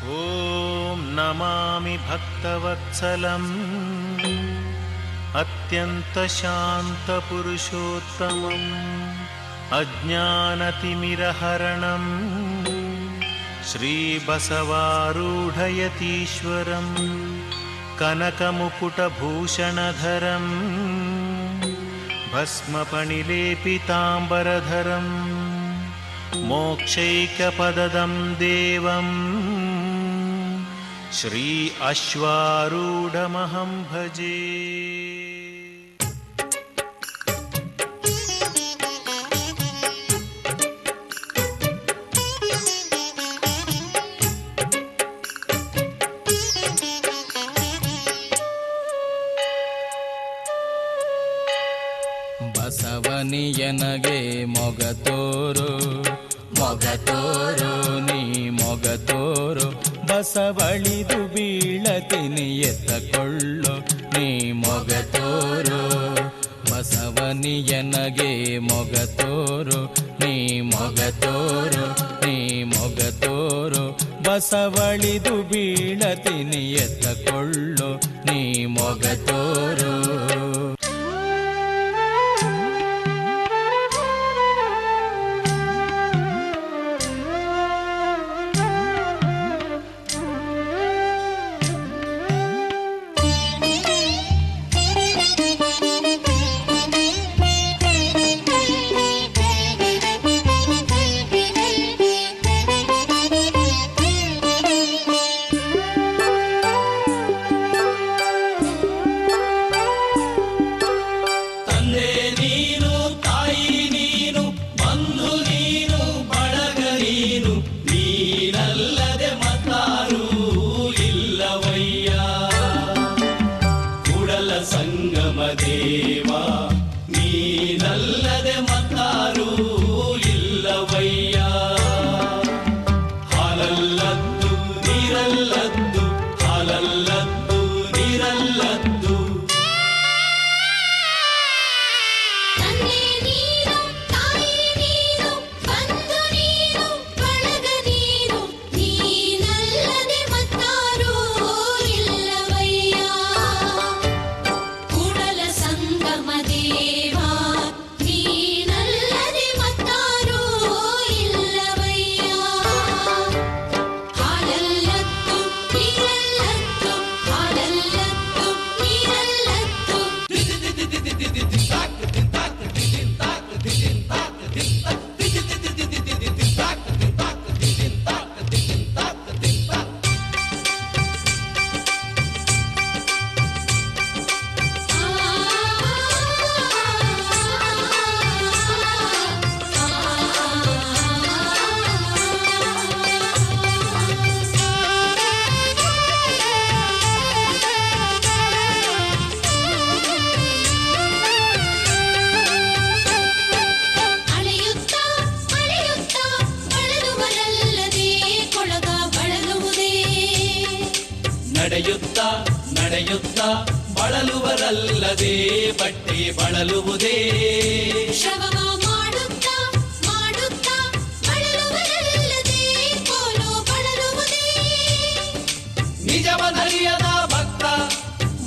ಓಂ ನಮಾಮಿ ಭಕ್ತವತ್ಸಲಂ ಅತ್ಯಂತ ಶಾಂತ ಪುರುಷೋತ್ತಮಂ ಅಜ್ಞಾನತಿಮಿರಹರಣಂ ಶ್ರೀ ಬಸವಾರೂಢಯತೀಶ್ವರಂ ಕನಕಮುಕುಟಭೂಷಣಧರಂ ಭಸ್ಮಪಣಿಲೇಪಿತಾಂಬರಧರಂ ಮೋಕ್ಷೈಕಪದದಂ ದೇವಂ ಶ್ರೀ ಅಶ್ವಾರೂಢಮಹಂ ಭಜೆ. ಬಸವನಿಯನಗೆ ಮೊಗತೋರು ಮೊಗತೋರು ನೀ ಮೊಗತೋರು, ಬಸವಳಿದು ಬೀಳತಿನಿ ಎತ್ತಕೊಳ್ಳು ನೀ ಮೊಗತೋರು. ಬಸವನಿಯನಗೆ ಮೊಗತೋರು ನೀ ಮೊಗತೋರು ನೀ ಮೊಗತೋರು, ಬಸವಳಿದು ಬೀಳತಿನಿ ಎತ್ತಕೊಳ್ಳು ನೀ ಮೊಗತೋರು. ನಡೆಯುತ್ತಾ ಬಳಲುವರಲ್ಲದೆ ಬಟ್ಟೆ ಬಳಲುವುದೇ. ಶ್ರವಣ ಮಾಡುತ್ತಾ ಮಾಡುತ್ತಾ ಬಳಲುವರಲ್ಲದೆ ಕೋಲು ಬಳಲುವುದೇ. ನಿಜವನರಿಯದ ಭಕ್ತ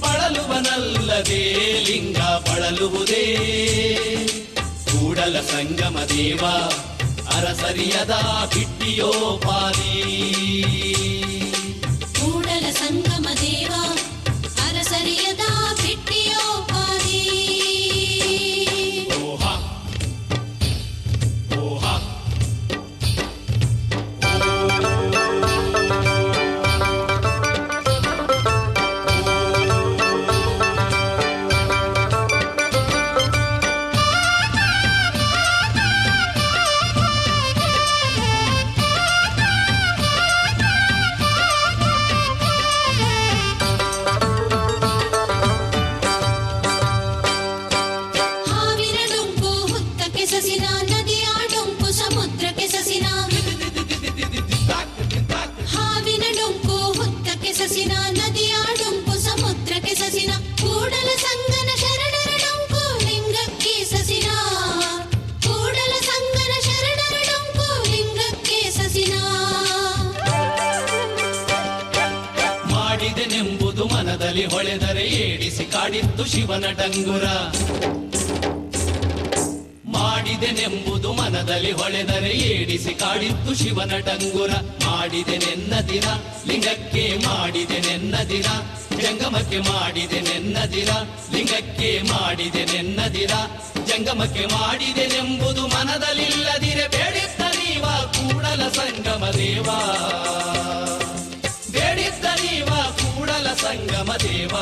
ಬಳಲುವನಲ್ಲದೆ ಲಿಂಗ ಬಳಲುವುದೇ. ಕೂಡಲ ಸಂಗಮ ದೇವ ಅರಸರಿಯದ ಬಿಟ್ಟಿಯೋಪಾದಿ. ಕೂಡಲ ಸಂಗಮ ದೇವ ಅರಸರಿಯದ ಬಿಟ್ಟಿಯೋಪಾದಿ. ಓಹ ಓಹ ಮನದಲ್ಲಿ ಹೊಳೆದರೆ ಏಡಿಸಿ ಕಾಡಿತ್ತು ಶಿವನ ಡಂಗುರ. ಮಾಡಿದೆನೆಂಬುದು ಮನದಲ್ಲಿ ಹೊಳೆದರೆ ಏಡಿಸಿ ಕಾಡಿತ್ತು ಶಿವನ ಡಂಗುರ. ಮಾಡಿದೆನೆನ್ನದಿರ ಲಿಂಗಕ್ಕೆ ಮಾಡಿದೆನೆನ್ನದಿರ, ಜಂಗಮಕ್ಕೆ ಮಾಡಿದೆನೆನ್ನದಿರ ಲಿಂಗಕ್ಕೆ ಮಾಡಿದೆನೆನ್ನದಿರ, ಜಂಗಮಕ್ಕೆ ಮಾಡಿದೆನೆಂಬುದು ಮನದಲ್ಲಿಲ್ಲದಿರೆ ಬೇಡಿದ್ದ ನೀವ ಕೂಡಲ ಸಂಗಮ ದೇವ, ಬೇಡಿದ್ದ ನೀವ ಕೂಡಲ ಸಂಗಮ ದೇವ.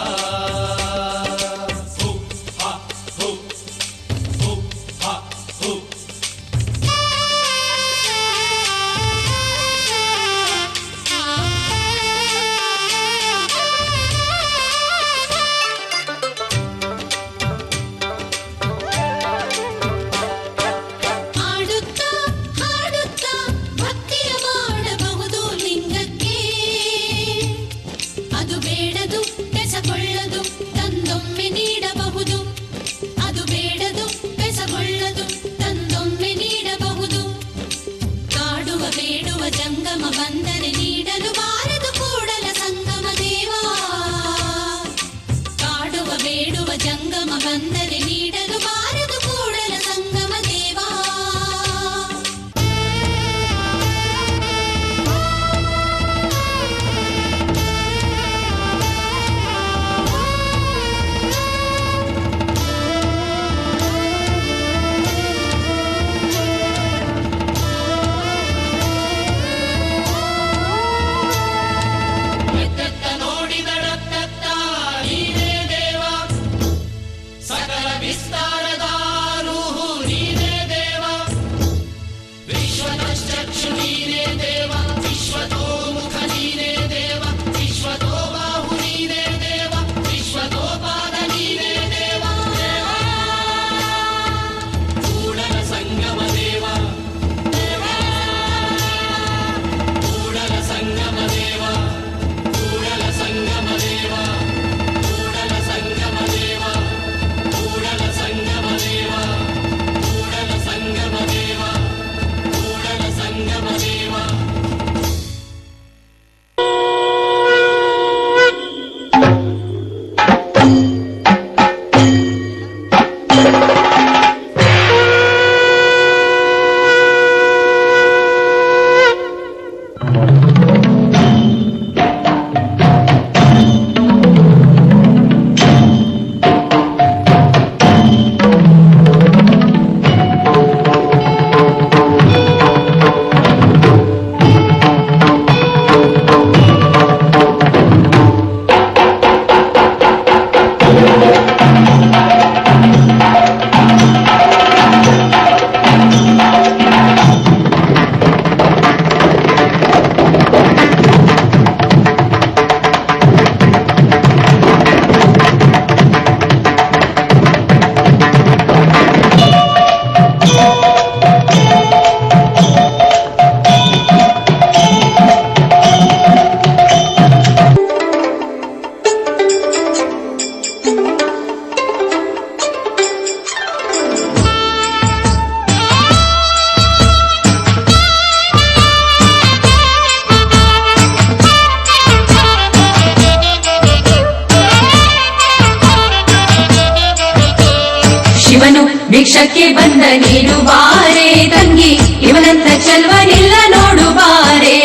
ಭಿಕ್ಷಕ್ಕೆ ಬಂದ ನೀನು ಬಾರೆ ತಂಗಿ, ಇವನಂತ ಚೆಲ್ವನಿಲ್ಲ ನೋಡು ಬಾರೆ,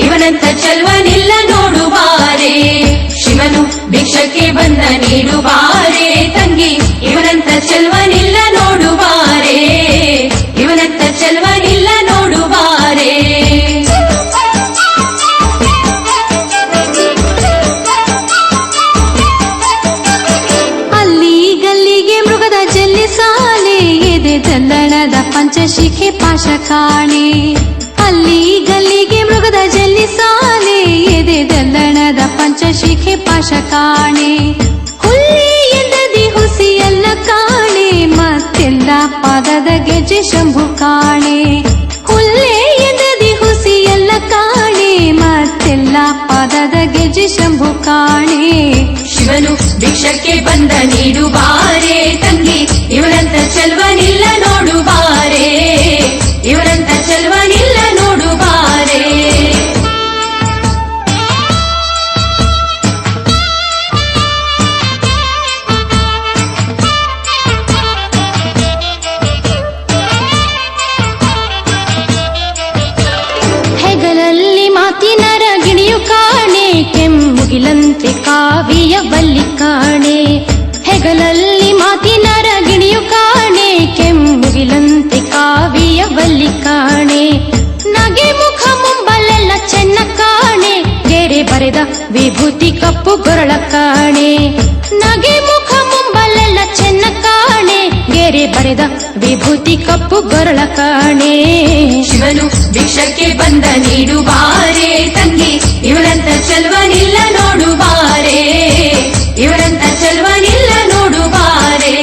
ಇವನಂತ ಚೆಲ್ವನಿಲ್ಲ ನೋಡು ಬಾರೆ. ಶಿವನು ಭಿಕ್ಷಕ್ಕೆ ಬಂದ ನೀನು ಬಾರೆ ತಂಗಿ, ಇವನಂತ ಚೆಲ್ವನಿಲ್ಲ ನೋಡು ಬಾರೆ, ಇವನಂತ ಚೆಲ್ವನಿಲ್ಲ ನೋಡು ಬಾರೆ. ಚಂದನದ ಪಂಚಶಿಖೆ ಪಾಶ ಕಾಣೆ, ಅಲ್ಲಿ ಗಲ್ಲಿಗೆ ಮೃಗದ ಜಲ್ಲಿ ಸಾಲೆ, ಎದೆ ಚಂದನದ ಪಂಚಶಿಖೆ ಪಾಶ ಕಾಣೆ. ಹುಲ್ಲಿ ಎಂದದಿ ಹುಸಿಯಲ್ಲ ಕಾಣೆ, ಮತ್ತೆಲ್ಲ ಪಾದದ ಗೆಜ್ಜೆ ಶಂಭು ಕಾಣೆ. ಹುಲ್ಲೇ ಎಂದದಿ ಹುಸಿಯಲ್ಲ ಕಾಣೆ, ಮತ್ತೆಲ್ಲ ಪಾದದ ಗೆಜ್ಜೆ ಶಂಭು ಕಾಣೆ. ಶಿವನು ಭಿಕ್ಷಕ್ಕೆ ಬಂದ ನೀಡು ಬಾರೆ ತಂಗಿ, ಇವನಂತ ಚೆಲ್ವನಿಲ್ಲ ನೋಡು ಬಾರೆ, ಇವನಂತ ಚೆಲ್ವನಿಲ್ಲ ನೋಡು ಬಾರೆ. ಕೆಮ್ಮುಗಿಲಂತೆ ಕಾವಿಯ ಬಲ್ಲಿ ಕಾಣೆ ಹೆಗಲಲ್ಲಿ ಮಾತಿನರ ಗಿಣಿಯು ಕಾಣೆ ಕೆಮ್ಮುಗಿಲಂತೆ ಕಾವಿಯ ಬಲ್ಲಿ ಕಾಣೆ ನಗೆ ಮುಖ ಮುಂಬಲೆಲ್ಲ ಚೆನ್ನ ಕಾಣೆ ಗೆರೆ ಬರೆದ ವಿಭೂತಿ ಕಪ್ಪು ಗೊರಳ ಕಾಣೆ ನಗೆ ಮುಖ ಮುಂಬಲೆಲ್ಲ ಚೆನ್ನ ಕಾಣೆ ಗೆರೆ ಬರೆದ ವಿಭೂತಿ ಕಪ್ಪು ಗೊರಳ ಕಾಣೆ ಶಿವನು ಭಿಕ್ಷಕ್ಕೆ ಬಂದ ನೀಡುವಾರೆ ತಂಗಿ ಇವರಂತ ಚೆಲ್ವನಿಲ್ಲ ನೋಡುವಾರೆ ಇವರಂತ ಚೆಲ್ವನಿಲ್ಲ ನೋಡುವಾರೆ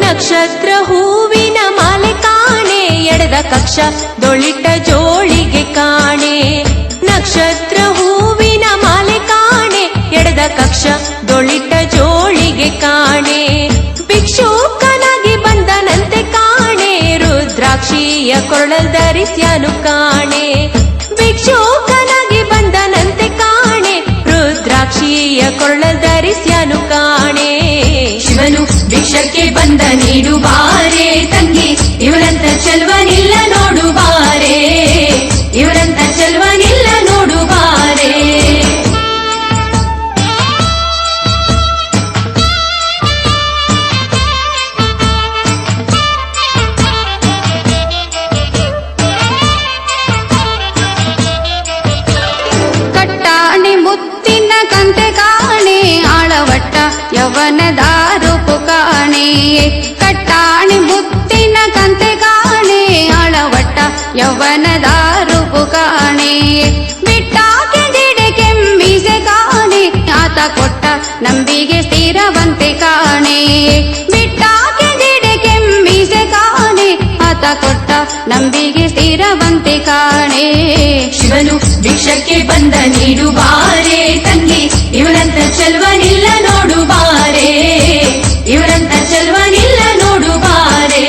ನಕ್ಷತ್ರ ಹೂವಿನ ಮಾಲೆ ಕಾಣೆ ಎಡೆದ ಕಕ್ಷ ದೊಳಿಟ ಜೋಳಿಗೆ ಕಾಣೆ ನಕ್ಷತ್ರ ಹೂವಿನ ಮಾಲೆ ಕಾಣೆ ಎಡೆದ ಕಕ್ಷ ದೊಳಿಟ ಜೋಳಿಗೆ ಕಾಣೆ ಭಿಕ್ಷುಕನಾಗಿ ಬಂದನಂತೆ ಕಾಣೆ ರುದ್ರಾಕ್ಷಿಯ ಕೊರಳಲ್ ಧರಿಸ್ಯಾನು ಕಾಣೆ ಭಿಕ್ಷುಕನಾಗಿ ಬಂದನಂತೆ ಕಾಣೆ ರುದ್ರಾಕ್ಷಿಯ ಕೊರಳಲ್ ಧರಿಸ್ಯಾನು ಕಾಣೆ ಶಿವನು ಭಿಕ್ಷಕ್ಕೆ ಬಂದ ನೀಡುವಾರೆ ತಂಗಿ ಇವರಂತ ಚೆಲ್ವನಿಲ್ಲ ನೋಡುವಾರೆ ಇವರಂತ ಚೆಲ್ವನಿಲ್ಲ ನೋಡುವಾರೆ ಕಟ್ಟಾಣಿ ಮುತ್ತಿನ ಕಂತೆ ಕಾಣೆ ಆಳವಟ್ಟ ಯವನದ ರೂಪು ಕಾಣೆ ಕಟ್ಟಾಣಿ ಮುತ್ತಿನ ಕಂತೆ ಕಾಣೆ ಆಳವಟ್ಟ ಯವನದ ರೂಪು ಕಾಣೆ ಬಿಟ್ಟಾಕೆ ಜಿಡೆ ಕೆಮ್ಮಿಸೆ ಕಾಣೆ ಆತ ಕೊಟ್ಟ ನಂಬಿಗೆ ಸ್ಥಿರವಂತೆ ಕಾಣೆ ಬಿಟ್ಟಾಕೆ ಜಿಡೆ ಕೆಮ್ಮಿಸೆ ಕಾಣೆ ಆತ ಕೊಟ್ಟ ನಂಬಿಗೆ ಸ್ಥಿರವಂತೆ ಕಾಣೆ ಶಿವನು ಭಿಕ್ಷಕ್ಕೆ ಬಂದ ನೀಡುವಾರೆ ತಂಗಿ ಇವರಂತ ಚೆಲ್ವನಿಲ್ಲ ನೋಡುವಾರೆ ಇವರಂತ ಚೆಲ್ವನಿಲ್ಲ ನೋಡುವಾರೆ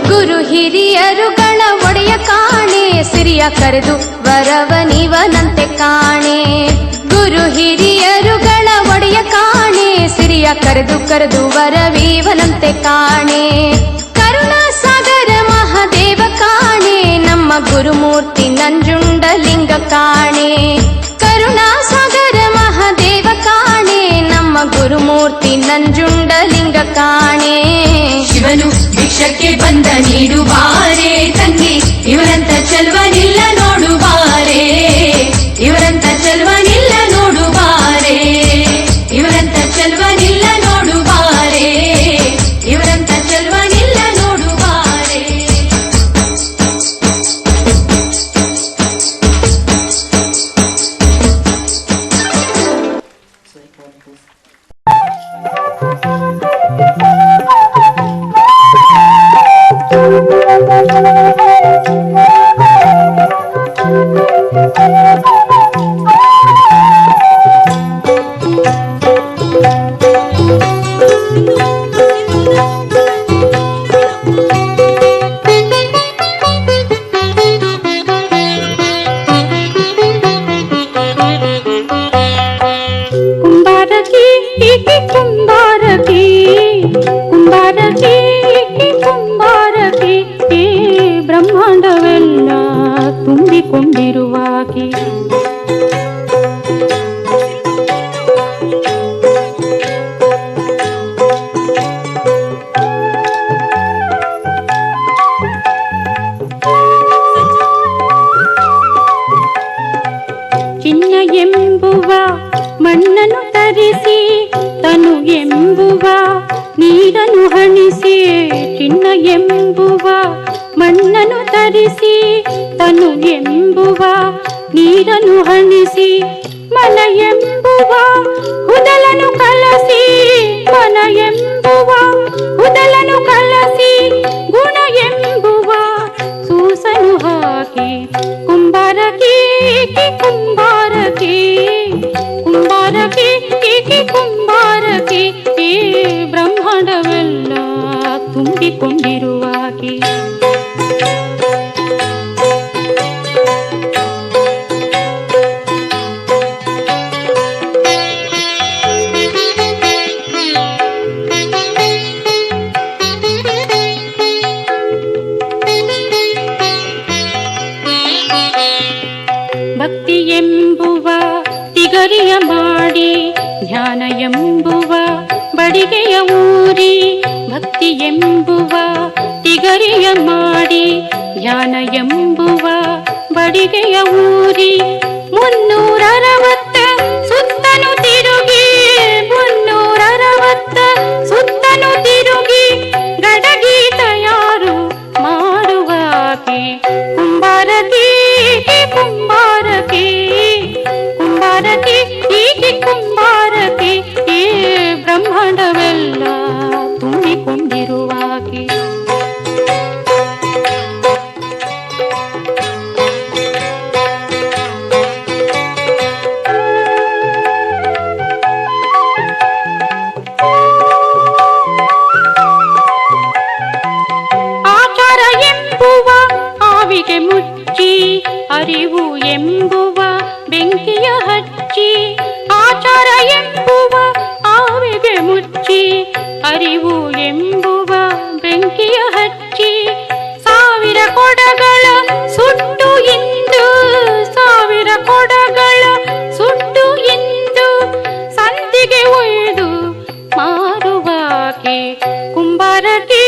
ಗುರು ಹಿರಿಯರುಗಳ ಒಡೆಯ ಕಾಣೆ ಸಿರಿಯ ಕರೆದು ವರವನಿವನಂತೆ ಕಾಣೆ ಗುರು ಹಿರಿಯರುಗಳ ಒಡೆಯ ಕಾಣೆ ಸಿರಿಯ ಕರೆದು ವರವೀವನಂತೆ ಕಾಣೆ ಕರುಣಾ ಸಾಗರ ಮಹಾದೇವ ಕಾಣೆ ನಮ್ಮ ಗುರುಮೂರ್ತಿ ನಂಜುಂಡಲಿಂಗ ಕಾಣೆ ಕರುಣಾ ಸಾಗರ ಮಹಾದೇವ ಕಾಣೆ ನಮ್ಮ ಗುರುಮೂರ್ತಿ ನಂಜುಂಡಲಿಂಗ ಕಾಣೆ ಶಿವನು ಭಿಕ್ಷಕ್ಕೆ ಬಂದ ನೀಡುವಾರೆ ತಂಗಿ ಇವರಂತ ಚೆಲ್ವನಿಲ್ಲ ನೋಡುವಾರೆ ಇವರಂತ ಚೆಲ್ವನಿಲ್ಲ ನೋಡುವಾರೆ ಇವರಂತ ಚೆಲ್ವನಿಲ್ಲ ನೋಡುವಾರೆ ಇವರಂತ ಚೆಲ್ವನಿಲ್ಲ ನೋಡುವಾರೆ ಬ್ರಹ್ಮಾಂಡವೆಲ್ಲ ತುಂಬಿಕೊಂಡಿರುವಾಗಿ ಚಿನ್ನ ಎಂಬುವ ಮಣ್ಣನ್ನು ತರಿಸಿ ತನು ಎಂಬುವ ನೀರನ್ನು ಹಣಿಸಿ ಚಿನ್ನ ಎಂಬುವ ಮಣ್ಣನ್ನು ತರಿಸಿ ತನು ಎಂಬುವ ನೀರನ್ನು ಹಣಿಸಿ ಮನ ಎಂಬುವ ಹುದಲನು ಕಲಸಿ ಮನ ಎಂಬುವ ಹುದಲನು ಕಲಸಿ ಗುಣ ಎಂಬುವ ಸೂಸನು ಹಾಕಿ ಕುಂಬಾರಕಿ ಕುಂಬಾರಕಿ ಕುಂಬಾರಕಿ ಕುಂಬಾರಕಿ ಈ ಬ್ರಹ್ಮಾಂಡವೆಲ್ಲ ತುಂಬಿಕೊಂಡಿರುವಾಗಿ ಭಕ್ತಿ ಎಂಬುವ ತಿಗರಿಯ ಮಾಡಿ ಧ್ಯಾನ ಎಂಬುವ ಬಡಿಗೆಯ ಊರಿ ಭಕ್ತಿ ಎಂಬುವ ತಿಗರಿಯ ಮಾಡಿ ಧ್ಯಾನ ಎಂಬುವ ಬಡಿಗೆಯ ಊರಿ 360 ಸುತ್ತನು ತಿರುಗಿ 360 ಸುತ್ತನು ತಿರುಗಿ ಗಡಗಿ ತಯಾರು ಮಾಡುವಾಕೆ ಕುಂಬಾರಕಿ ಕುಂಬಾರಕಿ ಕುಂಬಾರಕಿ ಹೀಗೆ ಕುಂಬಾರಕಿ ಏ ಬ್ರಹ್ಮಾಂಡವೆಲ್ಲ ತುಂಬಿಕೊಂಡಿರುವಾಕೆ ಮುಚ್ಚಿ ಅರಿವು ಎಂಬುವ ಬೆಂಕಿಯ ಹಚ್ಚಿ ಆಚಾರ ಎಂಬುವ ಆವಿಗೆ ಮುಚ್ಚಿ ಅರಿವು ಎಂಬುವ ಬೆಂಕಿಯ ಹಚ್ಚಿ 1000 ಕೊಡಗಳ ಸುಟ್ಟು ಇಂದು 1000 ಕೊಡಗಳ ಸುಟ್ಟು ಇಂದು ಸಂತಿಗೆ ಒಯ್ದು ಮಾರುವಾಕೆ ಕುಂಬಾರಕಿ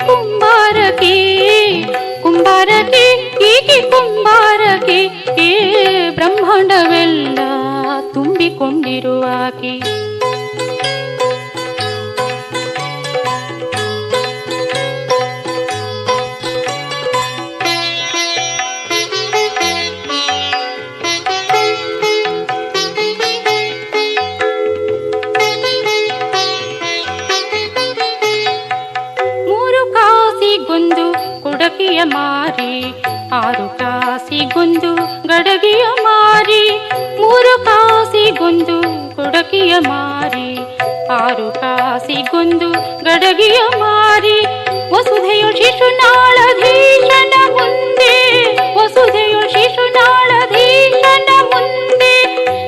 ಕುಂಬಾರಕಿ ಕುಂಬಾರಕಿ ಹೀಗೆ ಕುಂಬಾರಕಿ ಏ ಬ್ರಹ್ಮಾಂಡವೆಲ್ಲ ತುಂಬಿಕೊಂಡಿರುವಾಕೆ ಕುಡಕಿಯ ಮಾರಿ 6 ಕಾಸಿಗೊಂದು ಗಡಗಿಯ ಮಾರಿ 3 ಕಾಸಿಗೊಂದು ಕುಡಕಿಯ ಮಾರಿ 6 ಕಾಸಿಗೊಂದು ಗಡಗಿಯ ಮಾರಿ ವಸುಧೆಯು ಶಿಶುನಾಳಧೀಶನ ಮುಂದೆ ವಸುಧೆಯು ಶಿಶುನಾಳಧೀಶನ ಮುಂದೆ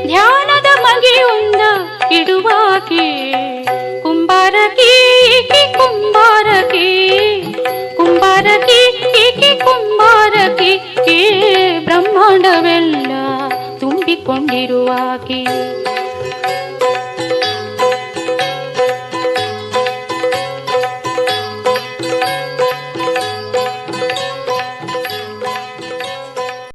ಧ್ಯಾನದ ಮಗಿಯೊಂದ ಇಡುವಾಕೆ ಕುಂಬಾರಕಿ ಕುಂಬಾರಕಿ ಕುಂಬಾರಕಿ ಏಕೆ ಕುಂಬಾರಕಿ ಏ ಬ್ರಹ್ಮಾಂಡವೆಲ್ಲ ತುಂಬಿಕೊಂಡಿರುವಾಕೆ